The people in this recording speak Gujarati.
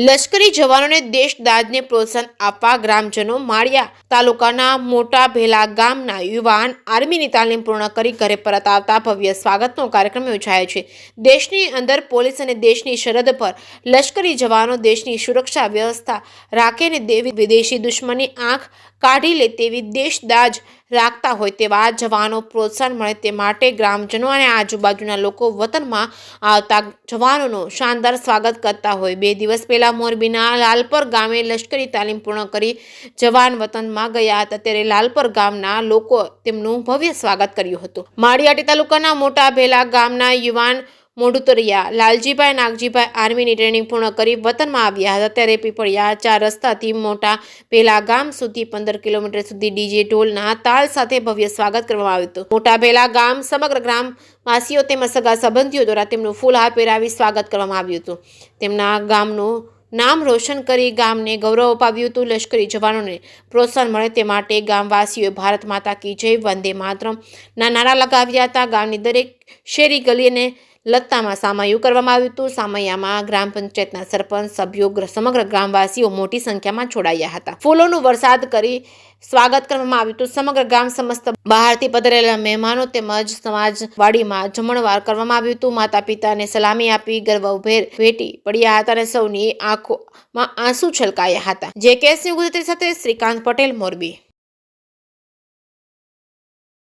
લશ્કરી જવાનોને દેશદાઝને પ્રોત્સાહન આપવા ગ્રામજનો માળિયા તાલુકાના મોટા ભેલા ગામના યુવાન આર્મીની તાલીમ પૂર્ણ કરી ઘરે પરત આવતા ભવ્ય સ્વાગતનો કાર્યક્રમ યોજાયો છે। દેશની અંદર પોલીસ અને દેશની સરહદ પર લશ્કરી જવાનો દેશની સુરક્ષા વ્યવસ્થા રાખે અને વિદેશી દુશ્મનની આંખ કાઢી લે તેવી દેશદાઝ રાખતા હોય તેવા જવાનો પ્રોત્સાહન મળે તે માટે ગ્રામજનો અને આજુબાજુના લોકો વતનમાં આવતા જવાનોનું શાનદાર સ્વાગત કરતા હોય। 2 દિવસ પહેલા મોરબીના લાલપર ગામે લશ્કરી તાલીમ પૂર્ણ કરી જવાન વતનમાં ગયા હતા ત્યારે લાલપર ગામના લોકો તેમનું ભવ્ય સ્વાગત કર્યું હતું। માળિયાટી તાલુકાના મોટા ભેલા ગામના યુવાન મોઢુતરિયા લાલજીભાઈ નાગજીભાઈ આર્મીની ટ્રેનિંગ પૂર્ણ કરી વતનમાં આવ્યા હતા ત્યારે પીપળિયા 4 રસ્તાથી મોટા ભેલા ગામ સુધી 15 કિલોમીટર સુધી ડીજે ઢોલના તાલ સાથે ભવ્ય સ્વાગત કરવામાં આવ્યું હતું। મોટા ભેલા ગામ સમગ્ર ગ્રામવાસીઓ તેમજ સગા સંબંધીઓ દ્વારા તેમનું ફૂલહાર પહેરાવી સ્વાગત કરવામાં આવ્યું હતું। તેમના ગામનું નામ રોશન કરી ગામને ગૌરવ અપાવ્યું હતું। લશ્કરી જવાનોને પ્રોત્સાહન મળે તે માટે ગામવાસીઓએ ભારત માતા કી જય વંદે માતરમના નારા લગાવ્યા હતા। ગામની દરેક શેરી ગલીને લત્તામાં સામૈયું કરવામાં આવ્યું હતું। સામૈયામાં ગ્રામ પંચાયતના સરપંચ સભ્યો સમગ્ર ગ્રામવાસીઓ મોટી સંખ્યામાં જોડાયા હતા। ફૂલોનું વરસાદ કરી સ્વાગત કરવામાં આવ્યું હતું। સમગ્ર ગામ સમસ્ત બહારથી પધારેલા મહેમાનો તેમજ સમાજવાડીમાં જમણવાર કરવામાં આવ્યું હતું। માતા પિતાને સલામી આપી ગર્વભેર ભેટી પડ્યા હતા અને સૌની આંખોમાં આંસુ છલકાયા હતા। જે કેસની ગુજરાતી સાથે શ્રીકાંત પટેલ, મોરબી।